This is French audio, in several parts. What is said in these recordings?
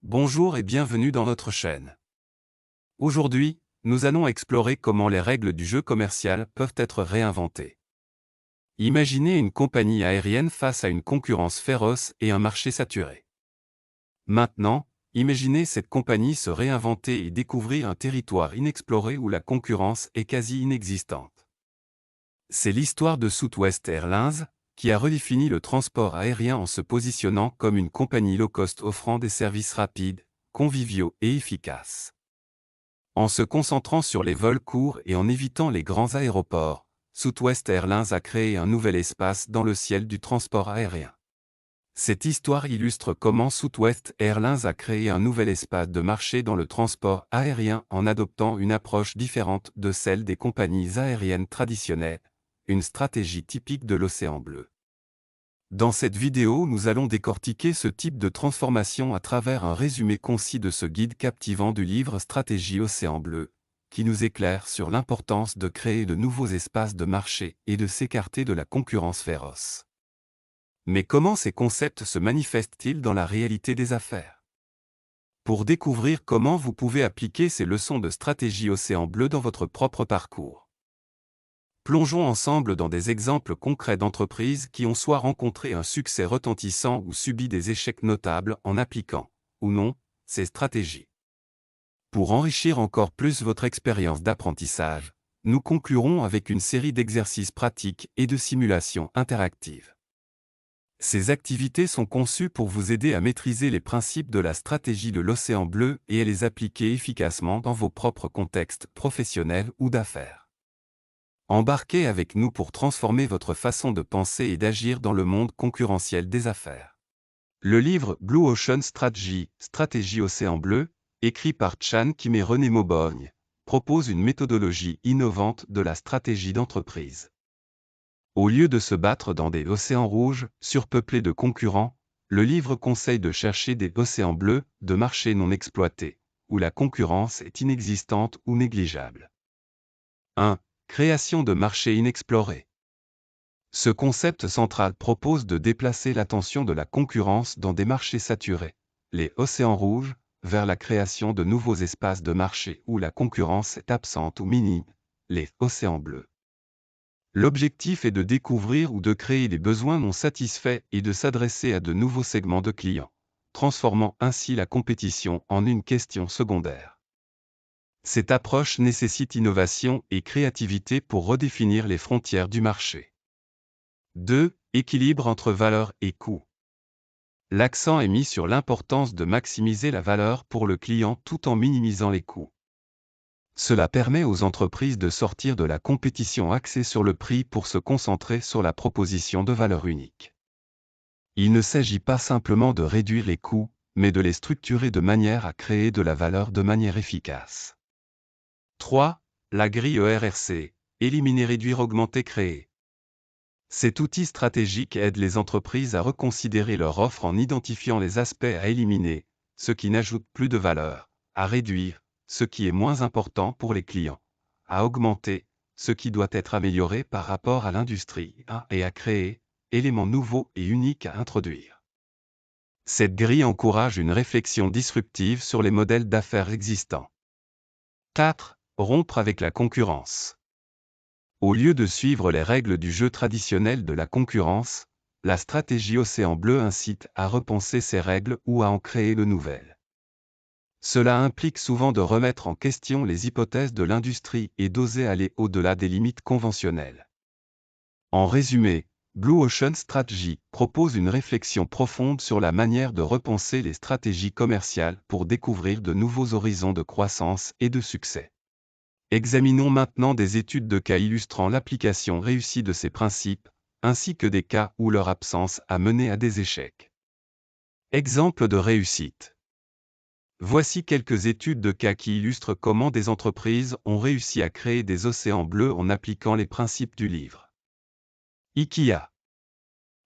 Bonjour et bienvenue dans notre chaîne. Aujourd'hui, nous allons explorer comment les règles du jeu commercial peuvent être réinventées. Imaginez une compagnie aérienne face à une concurrence féroce et un marché saturé. Maintenant, imaginez cette compagnie se réinventer et découvrir un territoire inexploré où la concurrence est quasi inexistante. C'est l'histoire de Southwest Airlines, qui a redéfini le transport aérien en se positionnant comme une compagnie low-cost offrant des services rapides, conviviaux et efficaces. En se concentrant sur les vols courts et en évitant les grands aéroports, Southwest Airlines a créé un nouvel espace dans le ciel du transport aérien. Cette histoire illustre comment Southwest Airlines a créé un nouvel espace de marché dans le transport aérien en adoptant une approche différente de celle des compagnies aériennes traditionnelles, une stratégie typique de l'océan bleu. Dans cette vidéo, nous allons décortiquer ce type de transformation à travers un résumé concis de ce guide captivant du livre Stratégie Océan Bleu, qui nous éclaire sur l'importance de créer de nouveaux espaces de marché et de s'écarter de la concurrence féroce. Mais comment ces concepts se manifestent-ils dans la réalité des affaires? Pour découvrir comment vous pouvez appliquer ces leçons de stratégie Océan Bleu dans votre propre parcours. Plongeons ensemble dans des exemples concrets d'entreprises qui ont soit rencontré un succès retentissant ou subi des échecs notables en appliquant, ou non, ces stratégies. Pour enrichir encore plus votre expérience d'apprentissage, nous conclurons avec une série d'exercices pratiques et de simulations interactives. Ces activités sont conçues pour vous aider à maîtriser les principes de la stratégie de l'océan bleu et à les appliquer efficacement dans vos propres contextes professionnels ou d'affaires. Embarquez avec nous pour transformer votre façon de penser et d'agir dans le monde concurrentiel des affaires. Le livre Blue Ocean Strategy, Stratégie Océan Bleu, écrit par Chan Kim et René Maubogne, propose une méthodologie innovante de la stratégie d'entreprise. Au lieu de se battre dans des océans rouges, surpeuplés de concurrents, le livre conseille de chercher des océans bleus, de marchés non exploités, où la concurrence est inexistante ou négligeable. 1. Création de marchés inexplorés. Ce concept central propose de déplacer l'attention de la concurrence dans des marchés saturés, les océans rouges, vers la création de nouveaux espaces de marché où la concurrence est absente ou minime, les océans bleus. L'objectif est de découvrir ou de créer des besoins non satisfaits et de s'adresser à de nouveaux segments de clients, transformant ainsi la compétition en une question secondaire. Cette approche nécessite innovation et créativité pour redéfinir les frontières du marché. 2. Équilibre entre valeur et coût. L'accent est mis sur l'importance de maximiser la valeur pour le client tout en minimisant les coûts. Cela permet aux entreprises de sortir de la compétition axée sur le prix pour se concentrer sur la proposition de valeur unique. Il ne s'agit pas simplement de réduire les coûts, mais de les structurer de manière à créer de la valeur de manière efficace. 3. La grille ERRC, éliminer, réduire, augmenter, créer. Cet outil stratégique aide les entreprises à reconsidérer leur offre en identifiant les aspects à éliminer, ce qui n'ajoute plus de valeur, à réduire, ce qui est moins important pour les clients, à augmenter, ce qui doit être amélioré par rapport à l'industrie, et à créer, éléments nouveaux et uniques à introduire. Cette grille encourage une réflexion disruptive sur les modèles d'affaires existants. 4. Rompre avec la concurrence. Au lieu de suivre les règles du jeu traditionnel de la concurrence, la stratégie Océan Bleu incite à repenser ces règles ou à en créer de nouvelles. Cela implique souvent de remettre en question les hypothèses de l'industrie et d'oser aller au-delà des limites conventionnelles. En résumé, Blue Ocean Strategy propose une réflexion profonde sur la manière de repenser les stratégies commerciales pour découvrir de nouveaux horizons de croissance et de succès. Examinons maintenant des études de cas illustrant l'application réussie de ces principes, ainsi que des cas où leur absence a mené à des échecs. Exemple de réussite. Voici quelques études de cas qui illustrent comment des entreprises ont réussi à créer des océans bleus en appliquant les principes du livre. IKEA.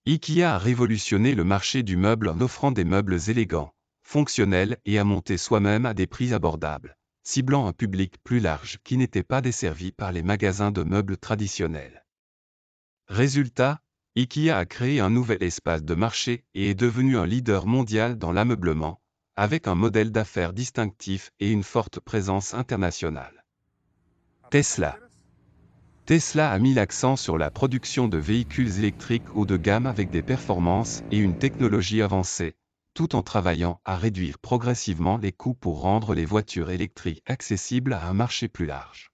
IKEA a révolutionné le marché du meuble en offrant des meubles élégants, fonctionnels et à monter soi-même à des prix abordables, ciblant un public plus large qui n'était pas desservi par les magasins de meubles traditionnels. Résultat, IKEA a créé un nouvel espace de marché et est devenu un leader mondial dans l'ameublement, avec un modèle d'affaires distinctif et une forte présence internationale. Tesla. Tesla a mis l'accent sur la production de véhicules électriques haut de gamme avec des performances et une technologie avancée, tout en travaillant à réduire progressivement les coûts pour rendre les voitures électriques accessibles à un marché plus large.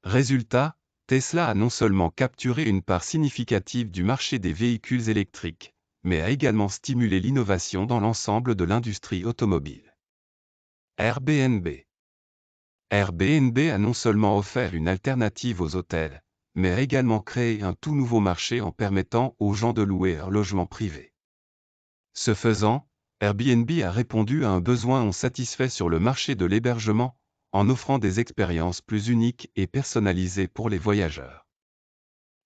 Résultat, Tesla a non seulement capturé une part significative du marché des véhicules électriques, mais a également stimulé l'innovation dans l'ensemble de l'industrie automobile. Airbnb. Airbnb a non seulement offert une alternative aux hôtels, mais a également créé un tout nouveau marché en permettant aux gens de louer leur logement privé. Ce faisant, Airbnb a répondu à un besoin non satisfait sur le marché de l'hébergement, en offrant des expériences plus uniques et personnalisées pour les voyageurs.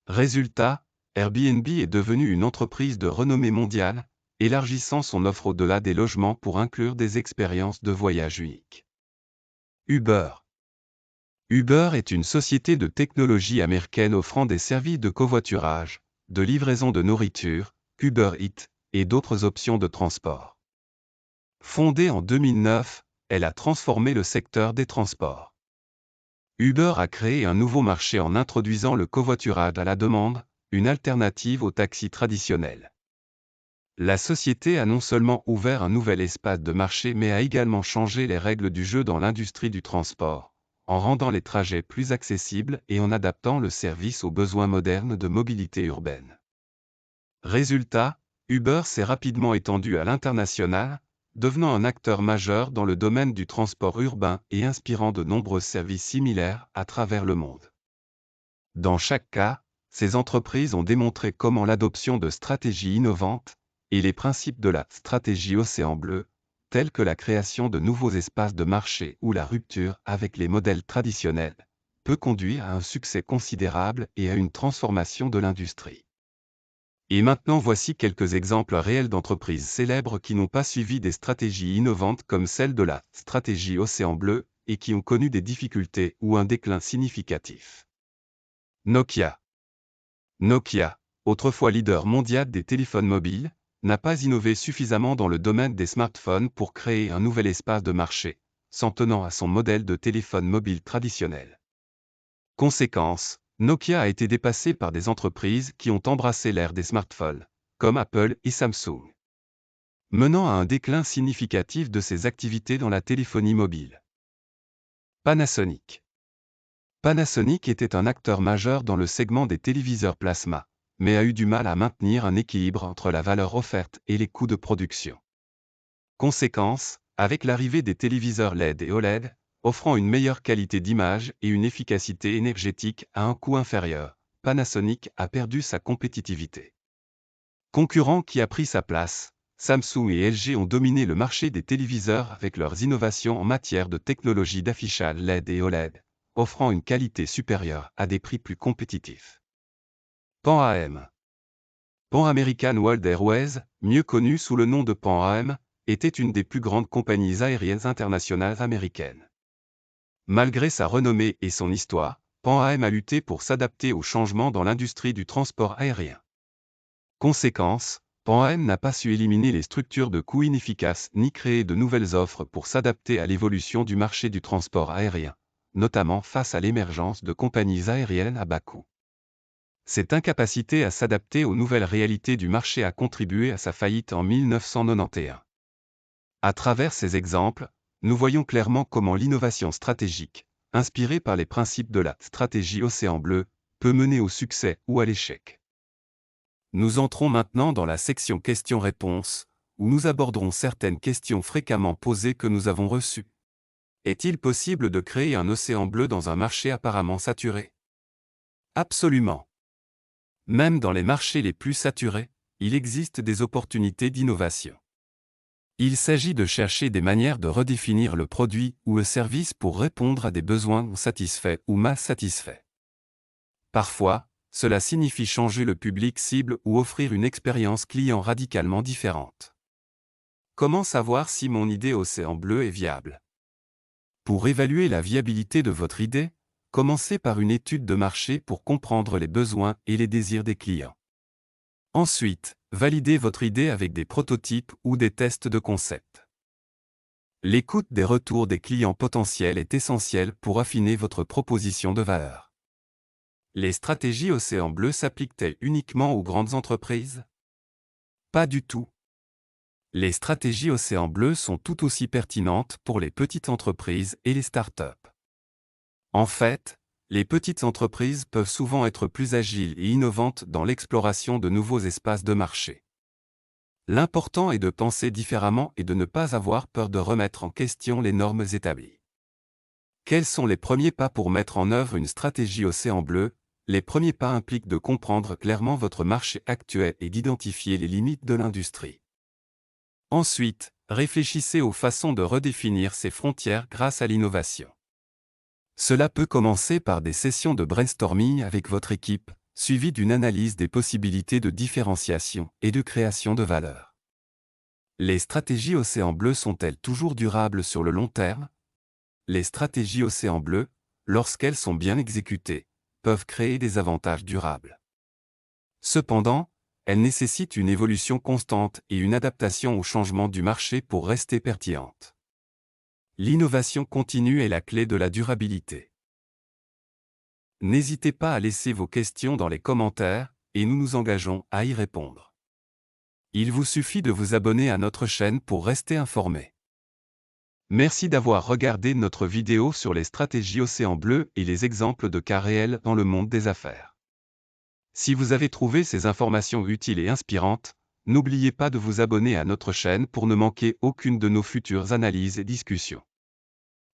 Résultat, Airbnb est devenu une entreprise de renommée mondiale, élargissant son offre au-delà des logements pour inclure des expériences de voyage uniques. Uber. Uber est une société de technologie américaine offrant des services de covoiturage, de livraison de nourriture, Uber Eats, et d'autres options de transport. Fondée en 2009, elle a transformé le secteur des transports. Uber a créé un nouveau marché en introduisant le covoiturage à la demande, une alternative au taxi traditionnel. La société a non seulement ouvert un nouvel espace de marché mais a également changé les règles du jeu dans l'industrie du transport, en rendant les trajets plus accessibles et en adaptant le service aux besoins modernes de mobilité urbaine. Résultat, Uber s'est rapidement étendu à l'international, devenant un acteur majeur dans le domaine du transport urbain et inspirant de nombreux services similaires à travers le monde. Dans chaque cas, ces entreprises ont démontré comment l'adoption de stratégies innovantes et les principes de la stratégie Océan Bleu, tels que la création de nouveaux espaces de marché ou la rupture avec les modèles traditionnels, peut conduire à un succès considérable et à une transformation de l'industrie. Et maintenant voici quelques exemples réels d'entreprises célèbres qui n'ont pas suivi des stratégies innovantes comme celle de la stratégie Océan Bleu et qui ont connu des difficultés ou un déclin significatif. Nokia. Nokia, autrefois leader mondial des téléphones mobiles, n'a pas innové suffisamment dans le domaine des smartphones pour créer un nouvel espace de marché, s'en tenant à son modèle de téléphone mobile traditionnel. Conséquence, Nokia a été dépassé par des entreprises qui ont embrassé l'ère des smartphones, comme Apple et Samsung, menant à un déclin significatif de ses activités dans la téléphonie mobile. Panasonic. Panasonic était un acteur majeur dans le segment des téléviseurs plasma, mais a eu du mal à maintenir un équilibre entre la valeur offerte et les coûts de production. Conséquence, avec l'arrivée des téléviseurs LED et OLED, offrant une meilleure qualité d'image et une efficacité énergétique à un coût inférieur, Panasonic a perdu sa compétitivité. Concurrents qui a pris sa place, Samsung et LG ont dominé le marché des téléviseurs avec leurs innovations en matière de technologie d'affichage LED et OLED, offrant une qualité supérieure à des prix plus compétitifs. Pan AM. Pan American World Airways, mieux connu sous le nom de Pan AM, était une des plus grandes compagnies aériennes internationales américaines. Malgré sa renommée et son histoire, Pan AM a lutté pour s'adapter aux changements dans l'industrie du transport aérien. Conséquence, Pan AM n'a pas su éliminer les structures de coûts inefficaces ni créer de nouvelles offres pour s'adapter à l'évolution du marché du transport aérien, notamment face à l'émergence de compagnies aériennes à bas coût. Cette incapacité à s'adapter aux nouvelles réalités du marché a contribué à sa faillite en 1991. À travers ces exemples, nous voyons clairement comment l'innovation stratégique, inspirée par les principes de la stratégie Océan Bleu, peut mener au succès ou à l'échec. Nous entrons maintenant dans la section questions-réponses, où nous aborderons certaines questions fréquemment posées que nous avons reçues. Est-il possible de créer un océan bleu dans un marché apparemment saturé? Absolument. Même dans les marchés les plus saturés, il existe des opportunités d'innovation. Il s'agit de chercher des manières de redéfinir le produit ou le service pour répondre à des besoins non satisfaits ou mal satisfaits. Parfois, cela signifie changer le public cible ou offrir une expérience client radicalement différente. Comment savoir si mon idée Océan Bleu est viable? Pour évaluer la viabilité de votre idée, commencez par une étude de marché pour comprendre les besoins et les désirs des clients. Ensuite, validez votre idée avec des prototypes ou des tests de concept. L'écoute des retours des clients potentiels est essentielle pour affiner votre proposition de valeur. Les stratégies Océan Bleu s'appliquent-elles uniquement aux grandes entreprises? Pas du tout. Les stratégies Océan Bleu sont tout aussi pertinentes pour les petites entreprises et les startups. En fait, les petites entreprises peuvent souvent être plus agiles et innovantes dans l'exploration de nouveaux espaces de marché. L'important est de penser différemment et de ne pas avoir peur de remettre en question les normes établies. Quels sont les premiers pas pour mettre en œuvre une stratégie Océan Bleu? Les premiers pas impliquent de comprendre clairement votre marché actuel et d'identifier les limites de l'industrie. Ensuite, réfléchissez aux façons de redéfinir ces frontières grâce à l'innovation. Cela peut commencer par des sessions de brainstorming avec votre équipe, suivies d'une analyse des possibilités de différenciation et de création de valeur. Les stratégies Océan Bleu sont-elles toujours durables sur le long terme? Les stratégies Océan Bleu, lorsqu'elles sont bien exécutées, peuvent créer des avantages durables. Cependant, elles nécessitent une évolution constante et une adaptation aux changements du marché pour rester pertinentes. L'innovation continue est la clé de la durabilité. N'hésitez pas à laisser vos questions dans les commentaires, et nous nous engageons à y répondre. Il vous suffit de vous abonner à notre chaîne pour rester informé. Merci d'avoir regardé notre vidéo sur les stratégies Océan Bleu et les exemples de cas réels dans le monde des affaires. Si vous avez trouvé ces informations utiles et inspirantes, n'oubliez pas de vous abonner à notre chaîne pour ne manquer aucune de nos futures analyses et discussions.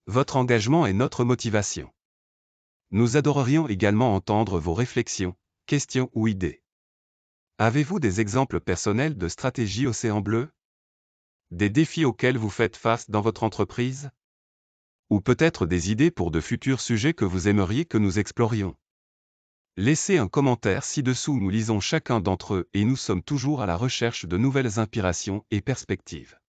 Votre engagement est notre motivation. Nous adorerions également entendre vos réflexions, questions ou idées. Avez-vous des exemples personnels de stratégies Océan Bleu? Des défis auxquels vous faites face dans votre entreprise? Ou peut-être des idées pour de futurs sujets que vous aimeriez que nous explorions? Laissez un commentaire ci-dessous, nous lisons chacun d'entre eux et nous sommes toujours à la recherche de nouvelles inspirations et perspectives.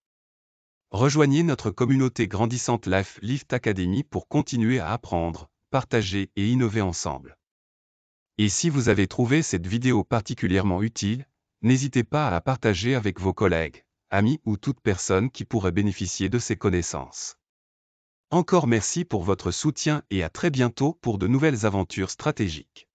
Rejoignez notre communauté grandissante Lift Academy pour continuer à apprendre, partager et innover ensemble. Et si vous avez trouvé cette vidéo particulièrement utile, n'hésitez pas à la partager avec vos collègues, amis ou toute personne qui pourrait bénéficier de ces connaissances. Encore merci pour votre soutien et à très bientôt pour de nouvelles aventures stratégiques.